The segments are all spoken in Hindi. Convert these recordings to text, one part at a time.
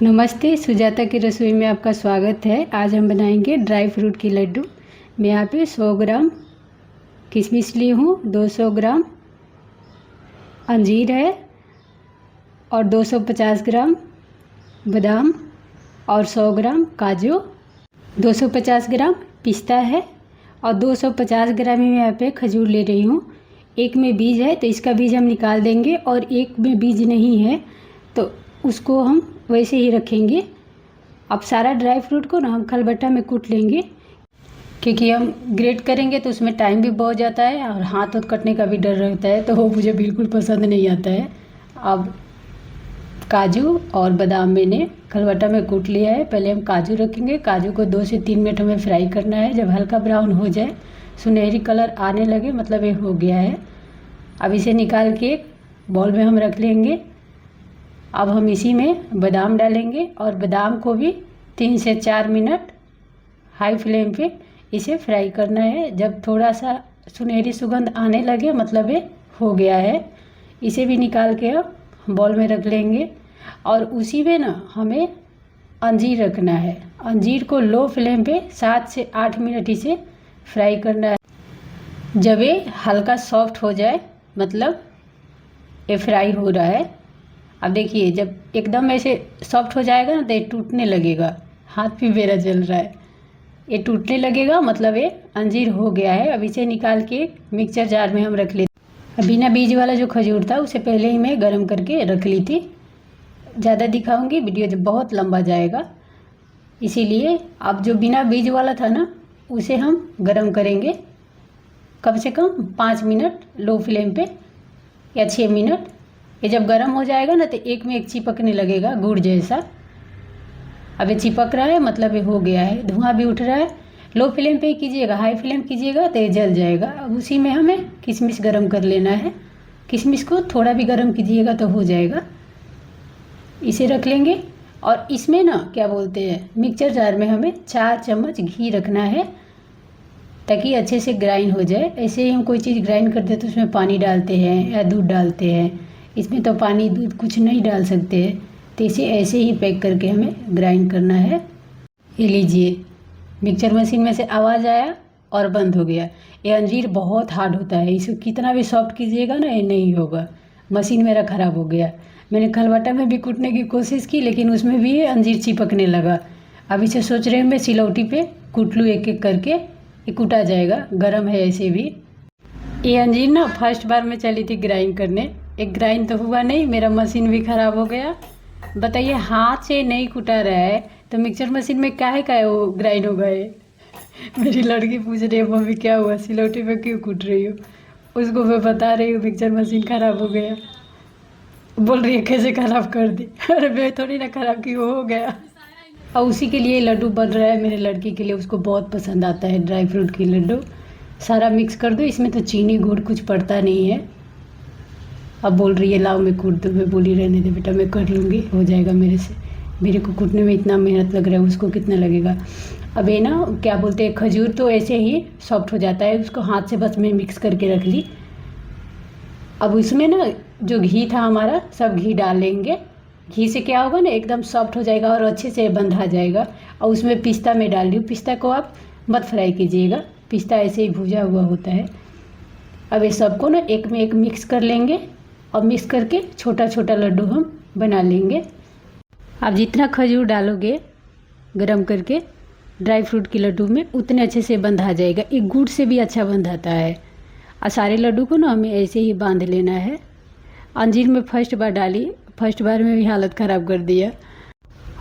नमस्ते, सुजाता की रसोई में आपका स्वागत है। आज हम बनाएंगे ड्राई फ्रूट की लड्डू। मैं यहाँ पे 100 ग्राम किशमिश ली हूँ, 200 ग्राम अंजीर है और 250 ग्राम बादाम और 100 ग्राम काजू, 250 ग्राम पिस्ता है और 250 ग्राम ही मैं यहाँ पे खजूर ले रही हूँ। एक में बीज है तो इसका बीज हम निकाल देंगे और एक में बीज नहीं है तो उसको हम वैसे ही रखेंगे। अब सारा ड्राई फ्रूट को ना हम खलबट्टा में कूट लेंगे, क्योंकि हम ग्रेट करेंगे तो उसमें टाइम भी बहुत जाता है और हाथ कटने का भी डर रहता है, तो वो मुझे बिल्कुल पसंद नहीं आता है। अब काजू और बादाम मैंने खलबट्टा में कूट लिया है। पहले हम काजू रखेंगे। काजू को 2 से 3 मिनट हमें फ्राई करना है। जब हल्का ब्राउन हो जाए, सुनहरी कलर आने लगे, मतलब ये हो गया है। अब इसे निकाल के एक बॉल में हम रख लेंगे। अब हम इसी में बादाम डालेंगे और बादाम को भी 3 से 4 मिनट हाई फ्लेम पे इसे फ्राई करना है। जब थोड़ा सा सुनहरी सुगंध आने लगे, मतलब ये हो गया है। इसे भी निकाल के अब बॉल में रख लेंगे और उसी में ना हमें अंजीर रखना है। अंजीर को लो फ्लेम पे 7 से 8 मिनट इसे फ्राई करना है। जब ये हल्का सॉफ्ट हो जाए, मतलब ये फ्राई हो रहा है। अब देखिए, जब एकदम ऐसे सॉफ्ट हो जाएगा ना तो ये टूटने लगेगा। हाथ भी मेरा जल रहा है। ये टूटने लगेगा, मतलब ये अंजीर हो गया है। अब इसे निकाल के मिक्सचर जार में हम रख लेते हैं। बिना बीज वाला जो खजूर था उसे पहले ही मैं गर्म करके रख ली थी। ज़्यादा दिखाऊंगी, वीडियो जो बहुत लंबा जाएगा, इसीलिए अब जो बिना बीज वाला था ना उसे हम गर्म करेंगे कम से कम 5 मिनट लो फ्लेम पे या 6 मिनट। ये जब गर्म हो जाएगा ना तो एक में एक चिपकने लगेगा गुड़ जैसा। अब ये चिपक रहा है, मतलब ये हो गया है। धुआं भी उठ रहा है। लो फ्लेम पे कीजिएगा, हाई फ्लेम कीजिएगा तो ये जल जाएगा। अब उसी में हमें किशमिश गरम कर लेना है। किशमिश को थोड़ा भी गरम कीजिएगा तो हो जाएगा। इसे रख लेंगे और इसमें ना क्या बोलते हैं, मिक्सचर जार में हमें 4 चम्मच घी रखना है ताकि अच्छे से ग्राइंड हो जाए। ऐसे ही हम कोई चीज़ ग्राइंड करते हैं तो उसमें पानी डालते हैं या दूध डालते हैं। इसमें तो पानी दूध कुछ नहीं डाल सकते हैं, तो इसे ऐसे ही पैक करके हमें ग्राइंड करना है। ये लीजिए, मिक्सचर मशीन में से आवाज़ आया और बंद हो गया। ये अंजीर बहुत हार्ड होता है, इसको कितना भी सॉफ्ट कीजिएगा ना ये नहीं होगा। मशीन मेरा ख़राब हो गया। मैंने खलबट्टा में भी कूटने की कोशिश की, लेकिन उसमें भी ये अंजीर चिपकने लगा। अब इसे सोच रहे हैं मैं सिलौटी पे कूट लूँ एक एक करके, ये कूटा जाएगा। गर्म है ऐसे भी। ये अंजीर ना फर्स्ट बार में चली थी ग्राइंड करने, एक ग्राइंड तो हुआ नहीं, मेरा मशीन भी ख़राब हो गया। बताइए, हाथ से नहीं कूटा रहा है तो मिक्सचर मशीन में काहे का वो ग्राइंड हो गए। मेरी लड़की पूछ रही है, मम्मी क्या हुआ, सिलौटी पे क्यों कूट रही हो। उसको मैं बता रही हूँ मिक्सचर मशीन ख़राब हो गया। बोल रही है कैसे ख़राब कर दी। अरे मैं थोड़ी ना ख़राब की, वो हो गया। और उसी के लिए लड्डू बन रहा है मेरे लड़की के लिए। उसको बहुत पसंद आता है ड्राई फ्रूट की लड्डू। सारा मिक्स कर दो, इसमें तो चीनी गुड़ कुछ पड़ता नहीं है। अब बोल रही है लाओ मैं कूट दूँ। मैं बोली रहने दे बेटा, मैं कर लूँगी, हो जाएगा मेरे से। मेरे को कूटने में इतना मेहनत लग रहा है, उसको कितना लगेगा। अब ये ना क्या बोलते हैं, खजूर तो ऐसे ही सॉफ्ट हो जाता है। उसको हाथ से बस मैं मिक्स करके रख ली। अब उसमें ना जो घी था हमारा, सब घी डाल लेंगे। घी से क्या होगा ना, एकदम सॉफ्ट हो जाएगा और अच्छे से बंधा जाएगा। और उसमें पिस्ता मैं डाल रही हूँ। पिस्ता को आप मत फ्राई कीजिएगा, पिस्ता ऐसे ही भुजा हुआ होता है। अब ये सबको ना एक में एक मिक्स कर लेंगे और मिक्स करके छोटा छोटा लड्डू हम बना लेंगे। आप जितना खजूर डालोगे गरम करके ड्राई फ्रूट की लड्डू में, उतने अच्छे से बंधा जाएगा। एक गुड़ से भी अच्छा बंधाता है। और सारे लड्डू को ना हमें ऐसे ही बांध लेना है। अंजीर में फर्स्ट बार डाली, फर्स्ट बार में भी हालत ख़राब कर दिया।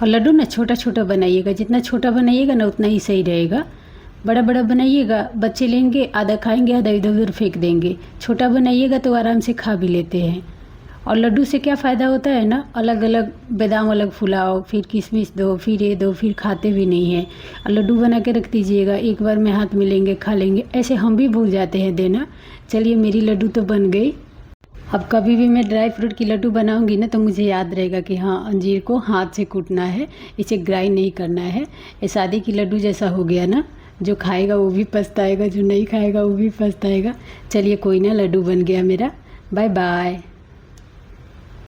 और लड्डू ना छोटा छोटा बनाइएगा, जितना छोटा बनाइएगा ना उतना ही सही रहेगा। बड़ा बड़ा बनाइएगा, बच्चे लेंगे, आधा खाएंगे, आधा इधर उधर फेंक देंगे। छोटा बनाइएगा तो आराम से खा भी लेते हैं। और लड्डू से क्या फ़ायदा होता है ना, अलग अलग बादाम अलग फुलाओ, फिर किशमिश दो, फिर ये दो, फिर खाते भी नहीं हैं। और लड्डू बना के रख दीजिएगा, एक बार में हाथ मिलेंगे, खा लेंगे। ऐसे हम भी भूल जाते हैं देना। चलिए, मेरी लड्डू तो बन गई। अब कभी भी मैं ड्राई फ्रूट की लड्डू बनाऊंगी ना तो मुझे याद रहेगा कि हाँ, अंजीर को हाथ से कूटना है, इसे ग्राइंड नहीं करना है। ये शादी की लड्डू जैसा हो गया ना, जो खाएगा वो भी पछताएगा, जो नहीं खाएगा वो भी पछताएगा। चलिए कोई ना, लड्डू बन गया मेरा। Bye bye.